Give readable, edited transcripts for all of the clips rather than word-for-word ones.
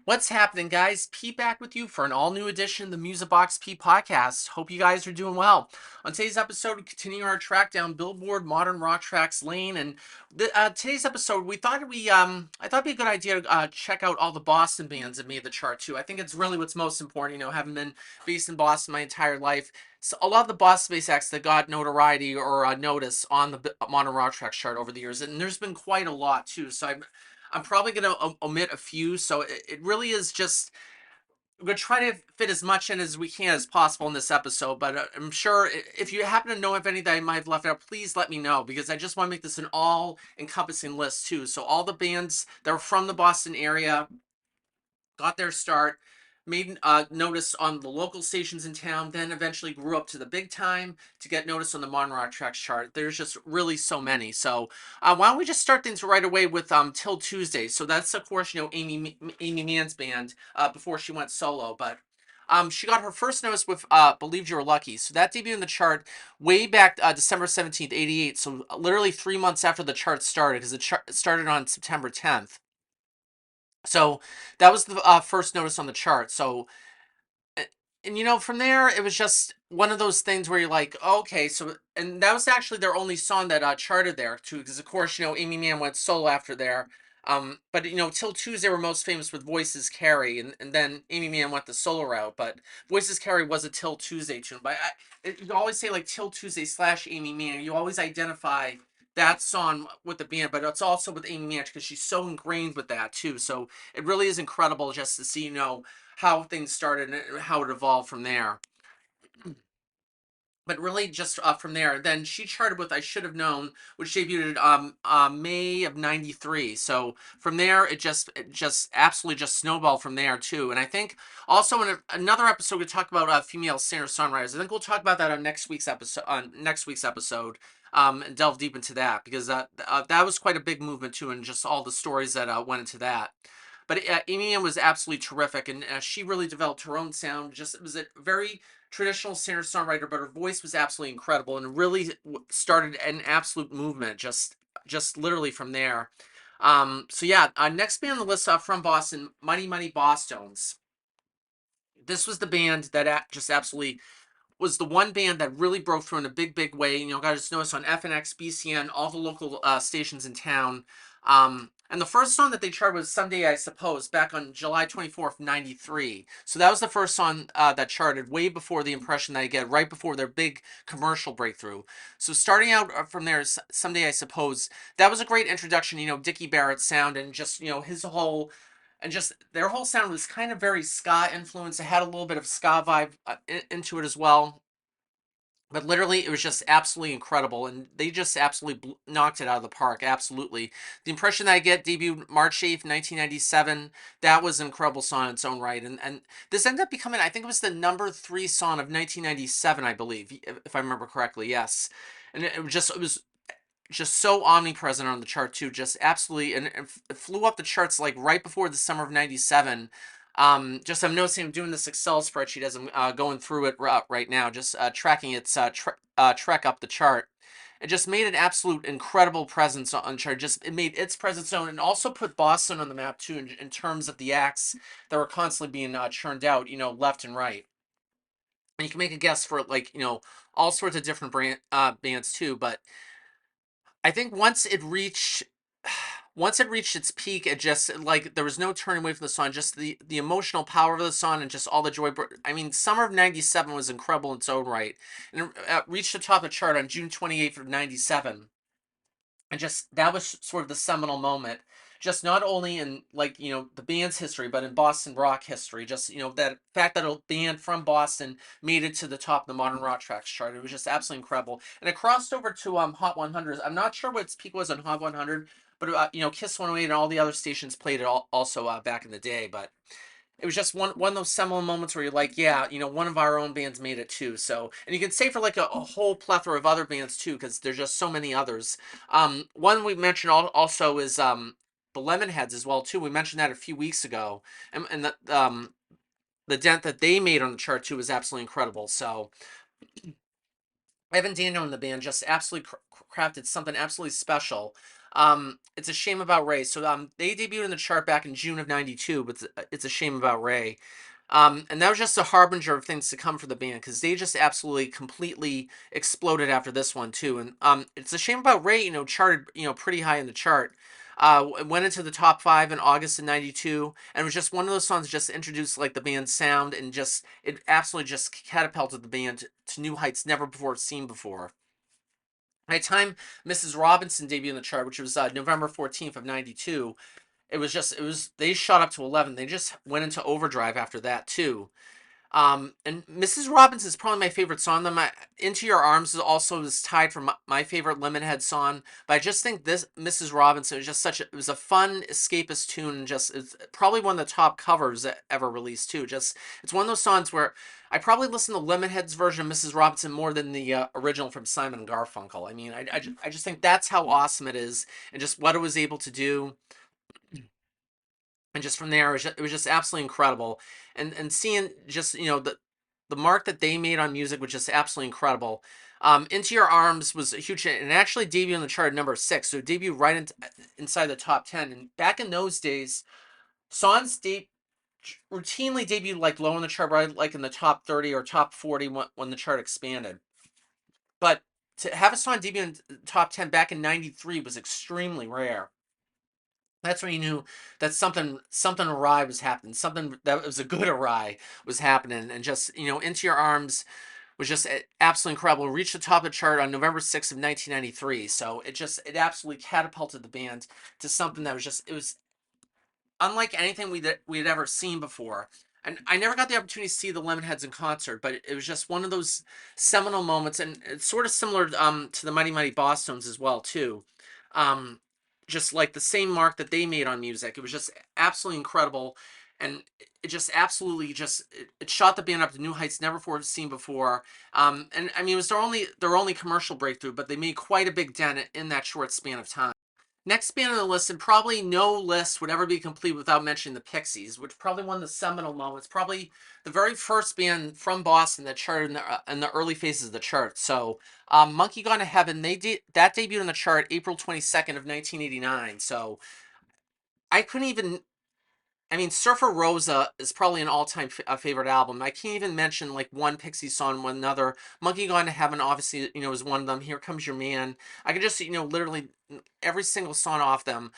What's happening, guys? P back with you for an all new edition of the Music Box P podcast. Hope you guys are doing well. On today's episode, we continue our track down Billboard Modern Rock Tracks lane, and today's episode, I thought it'd be a good idea to check out all the Boston bands that made the chart too. I think it's really what's most important. Having been based in Boston my entire life, so a lot of the Boston-based acts that got notoriety or notice on the Modern Rock Tracks chart over the years, and there's been quite a lot too. I'm probably going to omit a few. So it really is just, we're going to try to fit as much in as we can as possible in this episode. But I'm sure if you happen to know of any that I might have left out, please let me know because I just want to make this an all encompassing list too. So all the bands that were from the Boston area got their start, made notice on the local stations in town, then eventually grew up to the big time to get noticed on the Modern Rock Tracks chart. There's just really so many. So why don't we just start things right away with Till Tuesday. So that's, of course, Aimee Mann's band before she went solo. But she got her first notice with Believed You Were Lucky. So that debuted in the chart way back December 17th, 88. So literally 3 months after the chart started, because the chart started on September 10th. So that was the first notice on the chart. So, and from there, it was just one of those things where you're like, okay, so, and that was actually their only song that charted there too, because of course, Aimee Mann went solo after there. But Till Tuesday were most famous with Voices Carry, and then Aimee Mann went the solo route. But Voices Carry was a Till Tuesday tune. But you always say like Till Tuesday slash Aimee Mann. You always identify that song with the band, but it's also with Aimee Mann because she's so ingrained with that too. So it really is incredible just to see, how things started and how it evolved from there. But really, just from there, then she charted with "I Should Have Known," which debuted May of '93. So from there, it just absolutely just snowballed from there too. And I think also in another episode we talk about female singer songwriters. I think we'll talk about that on next week's episode. And delve deep into that because that was quite a big movement too, and just all the stories that went into that. But Aimee Mann was absolutely terrific, and she really developed her own sound. Just it was a very traditional singer songwriter, but her voice was absolutely incredible, and really started an absolute movement. Just literally from there. So yeah, next band on the list from Boston, Mighty Mighty Bosstones. This was the band that just absolutely was the one band that really broke through in a big way. Got its notice on FNX, BCN, all the local stations in town. And the first song that they charted was "Someday I Suppose" back on July 24th, '93. So that was the first song that charted way before the impression that I get, right before their big commercial breakthrough. So starting out from there, "Someday I Suppose," that was a great introduction. Dickie Barrett's sound and just his whole and just their whole sound was kind of very ska influence. It had a little bit of ska vibe into it as well. But literally, it was just absolutely incredible, and they just absolutely knocked it out of the park. Absolutely, the impression that I get debuted March 8th, 1997. That was an incredible song in its own right, and this ended up becoming, I think it was the number 3 song of 1997, I believe, if I remember correctly. Yes, and it was just so omnipresent on the chart too, just absolutely, and it flew up the charts like right before the summer of '97. Just I'm noticing I'm doing this Excel spreadsheet as I'm going through it right now, just tracking its trek up the chart. It just made an absolute incredible presence on chart. Just it made its presence known, and also put Boston on the map too in terms of the acts that were constantly being churned out, left and right. And you can make a guess for like all sorts of different bands too, but I think once it reached its peak, it just like there was no turning away from the song. Just the emotional power of the song and just all the joy. I mean, summer of '97 was incredible in its own right, and it reached the top of the chart on June 28th of '97. And just that was sort of the seminal moment. Just not only in like the band's history, but in Boston rock history. Just that fact that a band from Boston made it to the top of the Modern Rock Tracks chart. It was just absolutely incredible, and it crossed over to Hot 100. I'm not sure what its peak was on Hot 100, but Kiss 108 and all the other stations played it also back in the day. But it was just one of those seminal moments where you're like, yeah, one of our own bands made it too. So, and you can say for like a whole plethora of other bands too, because there's just so many others. One we mentioned also is the Lemonheads as well too. We mentioned that a few weeks ago, and the dent that they made on the chart too was absolutely incredible. So Evan Daniel and the band just absolutely crafted something absolutely special. It's a Shame About Ray. So they debuted in the chart back in June of '92, but it's a Shame About Ray. And that was just a harbinger of things to come for the band because they just absolutely completely exploded after this one too. And it's a Shame About Ray, charted pretty high in the chart. It went into the top five in August of '92, and it was just one of those songs that just introduced like the band's sound and just it absolutely just catapulted the band to new heights never before seen before. By the time Mrs. Robinson debuted in the chart, which was November 14th of '92, they shot up to 11. They just went into overdrive after that too. And Mrs. Robinson is probably my favorite song. Into Your Arms is tied for my favorite Lemonhead song. But I just think this Mrs. Robinson is just it was a fun escapist tune. And just it's probably one of the top covers that ever released too. Just it's one of those songs where I probably listen to Lemonhead's version of Mrs. Robinson more than the original from Simon and Garfunkel. I mean, I just think that's how awesome it is, and just what it was able to do, and just from there it was just absolutely incredible. And seeing just the mark that they made on music was just absolutely incredible. Into Your Arms was a huge hit and actually debuted on the chart at number 6, so it debuted right inside the top 10. And back in those days, songs routinely debuted like low in the chart, right, like in the top 30 or top 40 when the chart expanded. But to have a song debut in the top 10 back in '93 was extremely rare. That's when you knew that something awry was happening. Something that was a good awry was happening, and just Into Your Arms was just absolutely incredible. It reached the top of the chart on November 6th of 1993. So it absolutely catapulted the band to something that was just it was unlike anything we had ever seen before. And I never got the opportunity to see the Lemonheads in concert, but it was just one of those seminal moments, and it's sort of similar to the Mighty Mighty Bosstones as well too. Um, just like the same mark that they made on music, it was just absolutely incredible, and it just absolutely it shot the band up to new heights never before seen before. And I mean, it was their only commercial breakthrough, but they made quite a big dent in that short span of time. Next band on the list, and probably no list would ever be complete without mentioning the Pixies, which probably one of the seminal moments, probably the very first band from Boston that charted in the early phases of the chart. So, Monkey Gone to Heaven, that debuted on the chart April 22nd of 1989. So, I couldn't even. I mean, Surfer Rosa is probably an all-time favorite album. I can't even mention like one Pixie song, one another. Monkey Gone to Heaven, obviously, is one of them. Here Comes Your Man. I could just, literally every single song off them.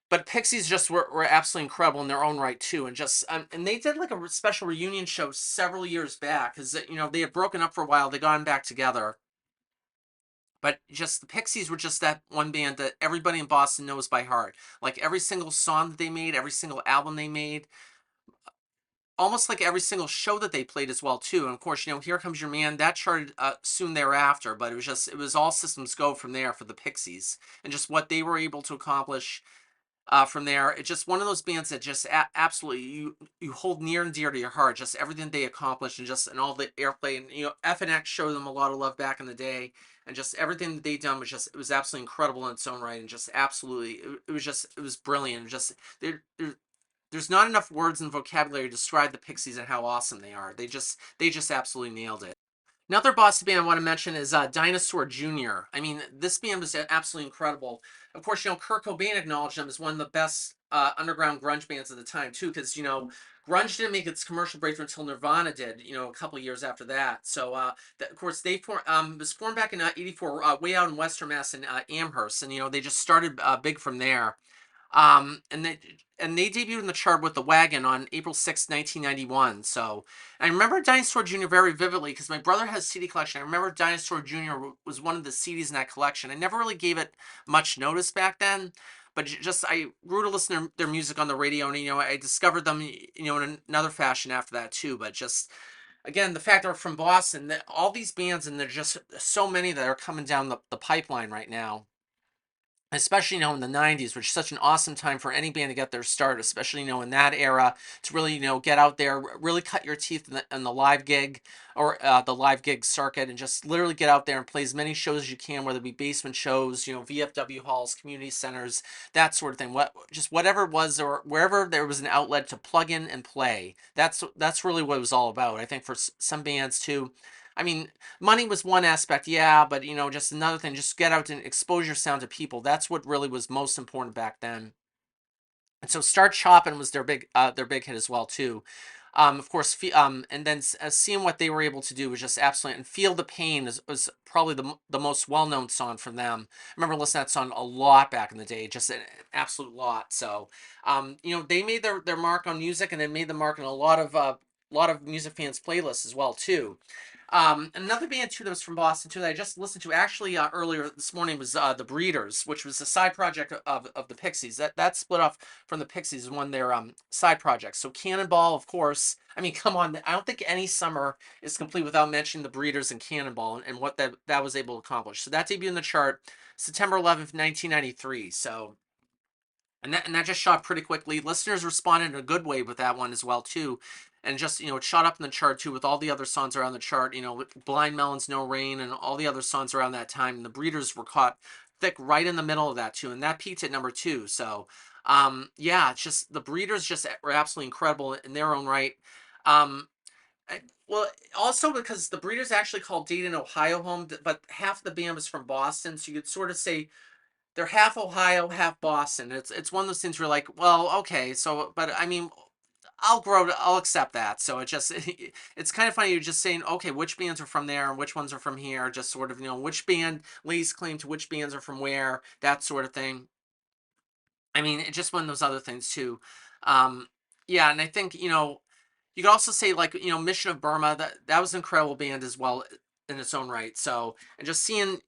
But Pixies just were absolutely incredible in their own right too, and just and they did like a special reunion show several years back because they had broken up for a while. They got back together, but just the Pixies were just that one band that everybody in Boston knows by heart. Like every single song that they made, every single album they made, almost like every single show that they played as well too. And of course, Here Comes Your Man that charted soon thereafter, but it was all systems go from there for the Pixies and just what they were able to accomplish from there. It's just one of those bands that just absolutely you hold near and dear to your heart. Just everything they accomplished and all the airplay, and FNX showed them a lot of love back in the day, and just everything that they done was it was absolutely incredible in its own right, and just absolutely it was brilliant. Just there's not enough words and vocabulary to describe the Pixies and how awesome they are. They just absolutely nailed it. Another Boston band I want to mention is Dinosaur Jr. I mean, this band was absolutely incredible. Of course, Kurt Cobain acknowledged them as one of the best underground grunge bands of the time, too, because, grunge didn't make its commercial breakthrough until Nirvana did, a couple years after that. So, of course, they was formed back in '84, way out in Western Mass in Amherst, and, they just started big from there. And they debuted in the chart with The Wagon on April 6th, 1991. So I remember Dinosaur Jr. very vividly because my brother has a CD collection. I remember Dinosaur Jr. was one of the CDs in that collection. I never really gave it much notice back then, but just I grew to listen to their music on the radio, and I discovered them in another fashion after that too. But just again, the fact they're from Boston, that all these bands, and there's just so many that are coming down the pipeline right now, especially in the '90s, which is such an awesome time for any band to get their start, especially in that era, to really get out there, really cut your teeth in the live gig, or the live gig circuit, and just literally get out there and play as many shows as you can, whether it be basement shows, VFW halls, community centers, that sort of thing. Just whatever it was, or wherever there was an outlet to plug in and play. That's really what it was all about. I think for some bands too. I mean, money was one aspect, yeah, but just another thing, just get out and expose your sound to people. That's what really was most important back then. And so Start Chopping was their big hit as well too. Of course, and then seeing what they were able to do was just absolutely. And Feel the Pain was probably the most well known song from them. I remember listening to that song a lot back in the day, just an absolute lot. So, they made their mark on music, and they made the mark on a lot of music fans' playlists as well too. Another band too that was from Boston too that I just listened to actually earlier this morning was the Breeders, which was a side project of the Pixies. That split off from the Pixies and one of their side projects. So Cannonball, of course. I mean, come on. I don't think any summer is complete without mentioning the Breeders and Cannonball and what that was able to accomplish. So that debuted in the chart September 11th, 1993. So and that just shot pretty quickly. Listeners responded in a good way with that one as well too, and just it shot up in the chart too with all the other songs around the chart. With Blind Melon's No Rain and all the other songs around that time. And the Breeders were caught thick right in the middle of that too, and that peaked at number two. So, yeah, it's just the Breeders just were absolutely incredible in their own right. Um, well, also because the Breeders actually called Dayton, Ohio home, but half the band was from Boston, so you could sort of say they're half Ohio, half Boston. It's one of those things where you're like, well, okay, so but I mean, I'll accept that. So it just it's kind of funny you're just saying, okay, which bands are from there and which ones are from here, just sort of, which band lays claim to which bands are from where, that sort of thing. I mean, it's just one of those other things too. Um, yeah, and I think, you could also say like, Mission of Burma, that was an incredible band as well in its own right. So, and just seeing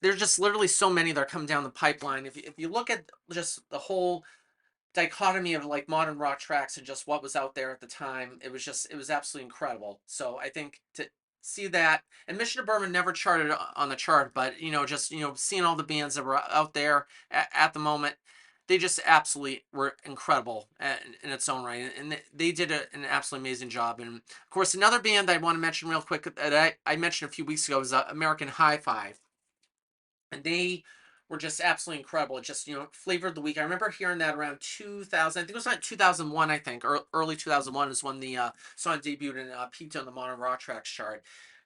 there's just literally so many that are coming down the pipeline. If you look at just the whole dichotomy of like modern rock tracks and just what was out there at the time, it was absolutely incredible. So I think to see that, and Mission to Burma never charted on the chart, but just seeing all the bands that were out there at the moment, they just absolutely were incredible in its own right, and they did an absolutely amazing job. And of course, another band that I want to mention real quick that I mentioned a few weeks ago is American Hi-Fi, and they were just absolutely incredible. It just flavored the week. I remember hearing that around 2000. I think it was like 2001. I think or early 2001 is when the song debuted and peaked on the Modern Rock Tracks chart.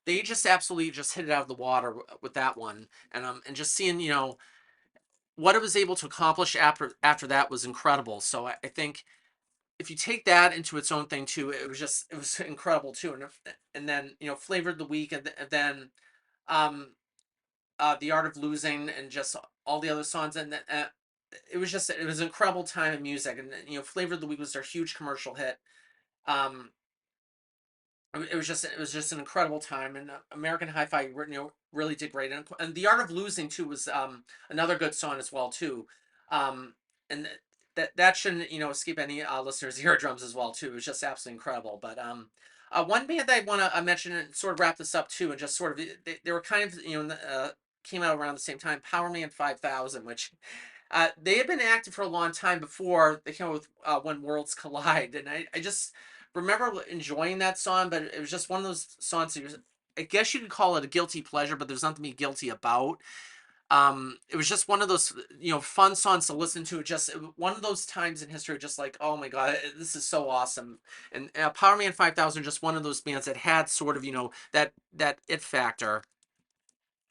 They just absolutely just hit it out of the water with that one, and just seeing what it was able to accomplish after that was incredible. So I think if you take that into its own thing too, it was incredible too, and then flavored the week, and then um The Art of Losing, and just all the other songs, and it was an incredible time in music, and Flavor of the Week was their huge commercial hit. Um, it was just an incredible time, and American Hi-Fi really did great, and The Art of Losing too was another good song as well too, and that shouldn't escape any listeners' eardrums as well too. It was just absolutely incredible. But one band that I want to mention and sort of wrap this up too, and just sort of they were kind of came out around the same time, Powerman 5000, which they had been active for a long time before they came out with When Worlds Collide, and I just remember enjoying that song, but it was just one of those songs that I guess you could call it a guilty pleasure, but there's nothing to be guilty about. It was just one of those fun songs to listen to. Just one of those times in history, just like, oh my god, this is so awesome. And Powerman 5000, just one of those bands that had sort of that it factor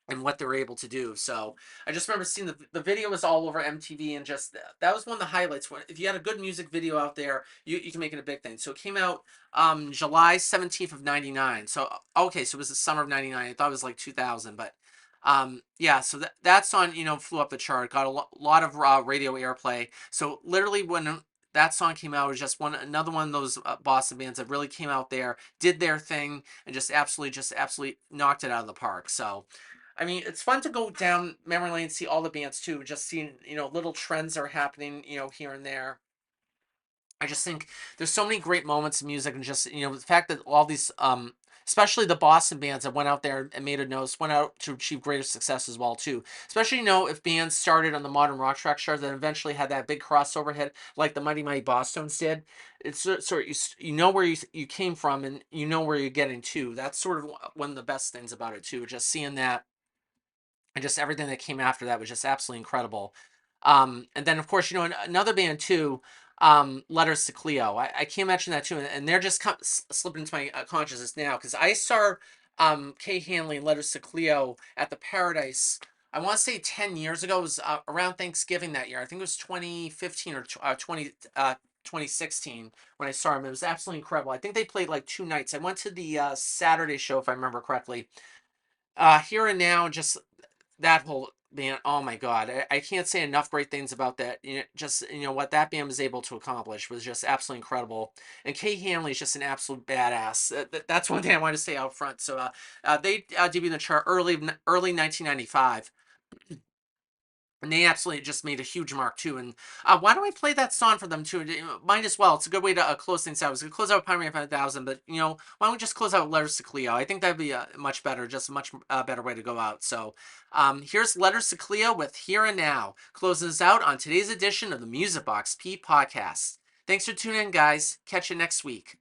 and what they were able to do. So I just remember seeing the video was all over MTV, and just that was one of the highlights. When if you had a good music video out there, you can make it a big thing. So it came out July 17th of 99. So okay, so it was the summer of 99. I thought it was like 2000, but yeah, so that song flew up the chart, got a lot of radio airplay. So literally when that song came out, it was just another one of those Boston bands that really came out there, did their thing, and just absolutely knocked it out of the park. So I mean, it's fun to go down memory lane and see all the bands too. Just seeing, little trends are happening, here and there. I just think there's so many great moments in music, and just the fact that all these, especially the Boston bands that went out there and made a nose, went out to achieve greater success as well too. Especially if bands started on the Modern Rock Track chart, then eventually had that big crossover hit like the Mighty Mighty Bosstones did. It's sort of you know where you came from, and you know where you're getting to. That's sort of one of the best things about it too. Just seeing that, and just everything that came after that was just absolutely incredible. And then of course, another band too, Letters to Cleo. I can't mention that too, and they're just slipping into my consciousness now because I saw Kay Hanley and Letters to Cleo at the Paradise. I want to say 10 years ago. It was around Thanksgiving that year. I think it was 2015 or 2016 when I saw them. It was absolutely incredible. I think they played like 2 nights. I went to the Saturday show, if I remember correctly. Here and Now, just that whole band, oh my god, I can't say enough great things about that. Just what that band was able to accomplish was just absolutely incredible. And Kay Hanley is just an absolute badass. That's one thing I wanted to say out front. So they debuted in the chart early 1995. And they absolutely just made a huge mark too. And why don't I play that song for them too? Might as well. It's a good way to close things out. I was gonna close out with Powerman 5000, but why don't we just close out with Letters to Cleo? I think that'd be much better, just a much better way to go out. So here's Letters to Cleo with Here and Now, closing us out on today's edition of the Music Box P podcast. Thanks for tuning in, guys. Catch you next week.